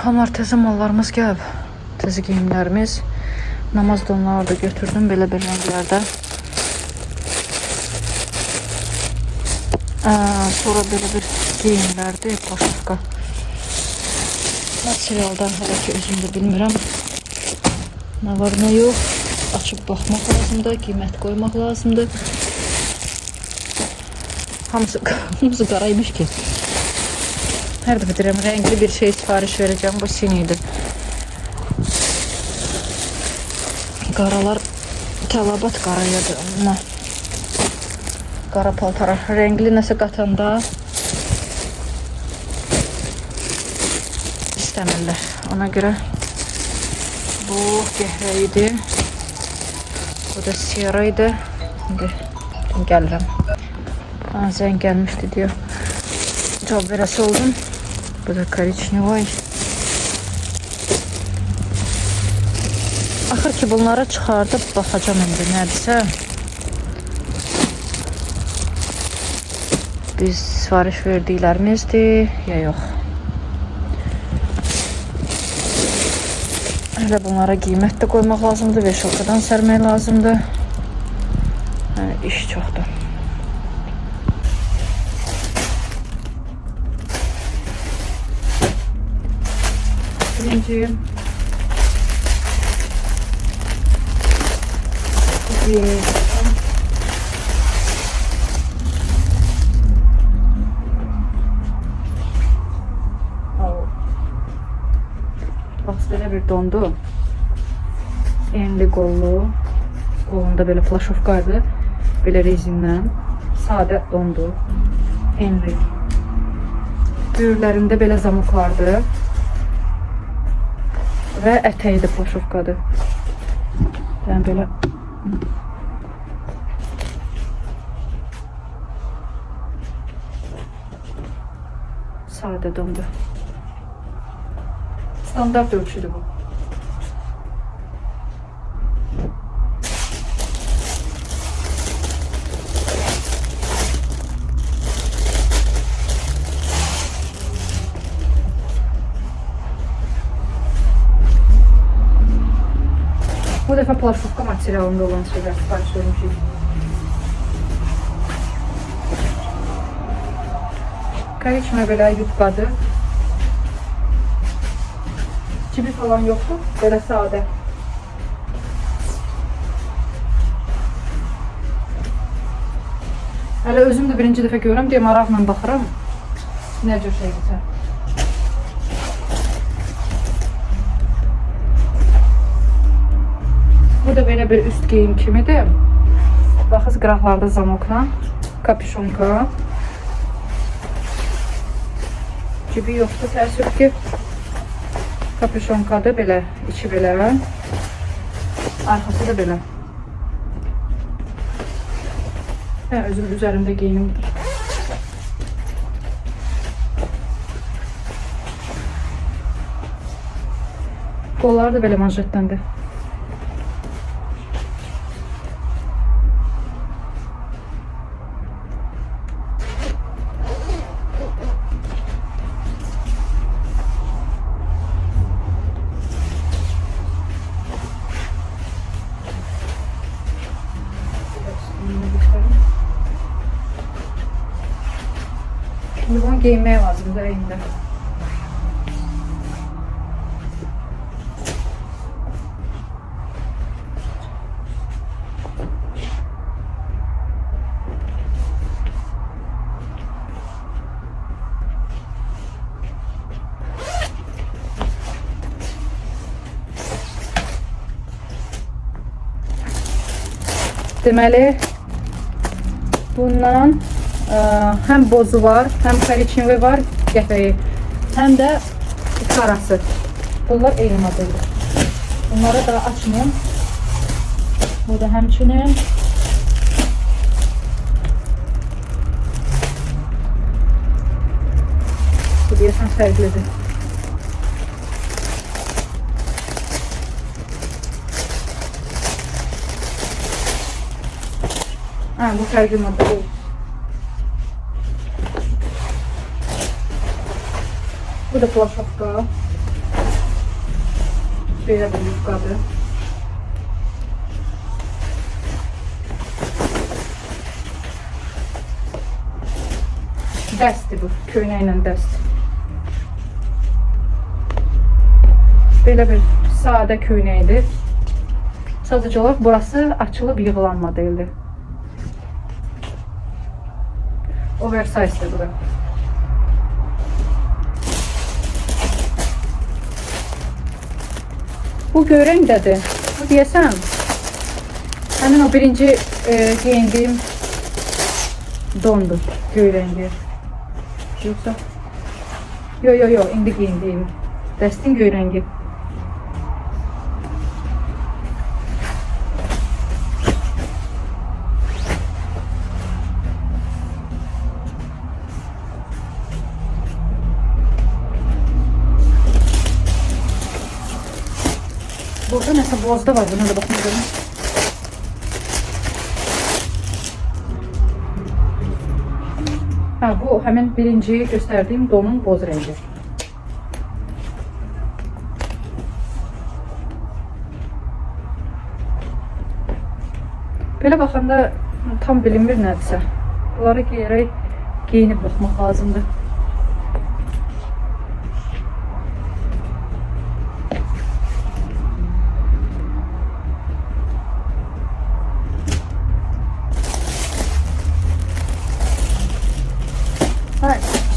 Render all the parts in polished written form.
Xanlar təzə mallarımız gəlib. Təzə geyimlərimiz. Namaz donları da götürdüm belə bir rənglərdə. Sonra belə bir geyimlərdir. Paşafka. Materialdan hələ ki özüm də bilmirəm. Nə var, nə yox. Açıb baxmaq lazımdır, qiymət qoymaq lazımdır. Hamısı qaraymış ki. Hər dəfə deyirəm, rəngli bir şey sifariş verəcəm. Bu sinidir. Qaralar tələbat qarayadır. Amma qara paltara rəngli nəsə qatanda istəmirlər. Ona görə bu qəhvə idi. Bu da siyara idi. İndi gəlirəm. Zəng gəlmişdi diyor. Cevap verəsi oldum. Bu da korичневый. Axır ki bunları çıxardıb baxacağım indi nədirsə. Biz sifariş verdiklərimizdir ya yox. Hələ bunlara qiymət də qoymaq lazımdır, veşalkadan sərmək lazımdır. Yəni iş çoxdur. Birinci bax belə bir dondu. Enli qollu. Qolunda belə plaşovkaydı. Belə rezindən. Sadə dondu. Enli. Böyürlərində belə zamok vardı. Və ətəyi də plaşovkadır. Yəni belə sadə dondu. Standart ölçüdür bu. Bu dəfə plastika materialında olan şeylər sifariş vermişik. Korичневый belə yubqadır. Cibi falan yoxdur. Belə sadə. Hələ özüm də birinci dəfə görürəm deyə maraqla baxıram. Nə cür şeydirsə. Bu da belə bir üst geyim kimidir. Baxız qıraqlarda zamokla, kapüşonka. Cibi yoxdur, təəssüf ki. Kapüşonkadır belə, içi belə. Arxası da belə. Özüm üzərimdə geyinim. Qolları da belə manşetləndir. Şimdi bunu giymeye lazım elinde. Deməli, bundan həm bozu var, həm korичневый var, qəfəyi, həm də qarası. Bunlar eyni modeldir. Bunları da açmayayım. Bu da həmçinin. Bu deyəsən fərqlidir. Bu fərqli model. Bu da plaşovka. Belə bir yufqadır. Dəstdir bu, köynəklə dəst. Belə bir sadə köynəkdir. Sadəcə olaraq burası açılıb yığılanma deyildi. Oversize'dir bu da. Bu göyrəngdədir. Bu deyəsəm, həmin o birinci giyindiyim dondur, göyrəngi. Yoxsa? Yo, indi giyindiyim. Dəstin göyrəngi. Burada nəsə boğazda var, buna da baxmayacağım. Ha, bu həmin birinci göstərdiyim donun boz rəngi. Belə baxanda tam bilinmir nədirsə. Bunları giyərək geyinib baxmaq lazımdır.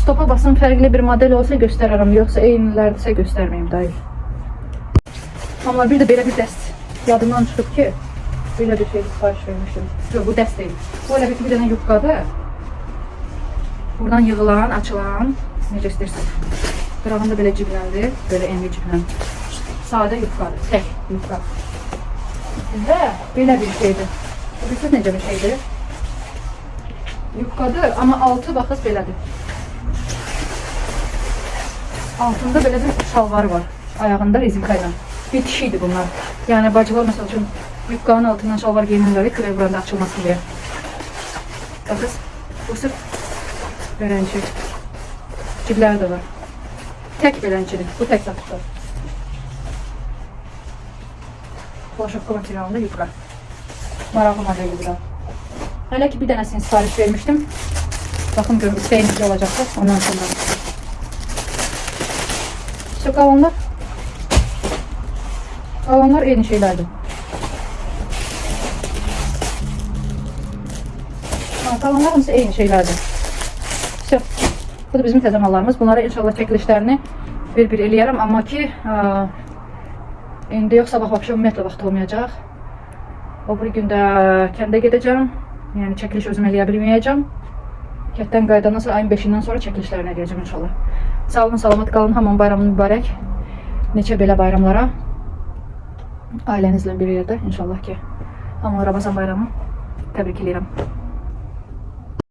Stopa basın fərqli bir model olsa göstərərəm, yoxsa eynilərdirsə göstərməyim dayı. Amma bir də belə bir dəst yadımdan çıxıb ki, belə bir şey sifariş vermişdim. Yox, bu dəst deyil. Bu elə bir dənə yufqadır. Buradan yığılan, açılan, necə istəyirsiniz. Qırağında belə cibləndir, belə enli ciblən. Sadə yufqadır, tək yufqa. Və belə bir şeydir. Bilirsiniz necə bir şeydir? Yufqadır, amma altı baxız belədir. Altında belə bir şalvarı var. Ayağında rezinka ilə. Bitişiydi bunlar. Yəni bacılar məsəl üçün yufqanın altından şalvar giyinirlər, kürək buranda açılmasın deyə. Baxız, bu sırf beləncə. Cibləri də var. Tək beləncidir. Bu tək satışlar. Polaşovka materialında yufqa. Maraqlı modeli bu da. Hələ ki bir dənəsini sifariş vermişdim. Baxın görün, istəyinizdə olacaqdır. Ondan sonra. İşte kalanlar eyni şeylerdi. Kalanlar hamısı eyni şeylerdi. İşte bu da bizim təzə mallarımız. Bunlara inşallah çəkilişlərini bir eləyərəm. Amma ki indi yox, sabah vəbşə ümumiyyətlə vaxt olmayacaq. O bir gündə kəndə gedəcəm. Yəni çəkiliş özüm eləyə bilməyəcəm. Kətdən qayıdandan sonra ayın 5-dən sonra çəkilişlərini eləyəcəm inşallah. Sağ olun, salamat qalın. Hamam bayramın mübarək. Neçə belə bayramlara ailənizlə bir yerdə inşallah ki. Hamam Ramazan bayramı təbrik edirəm.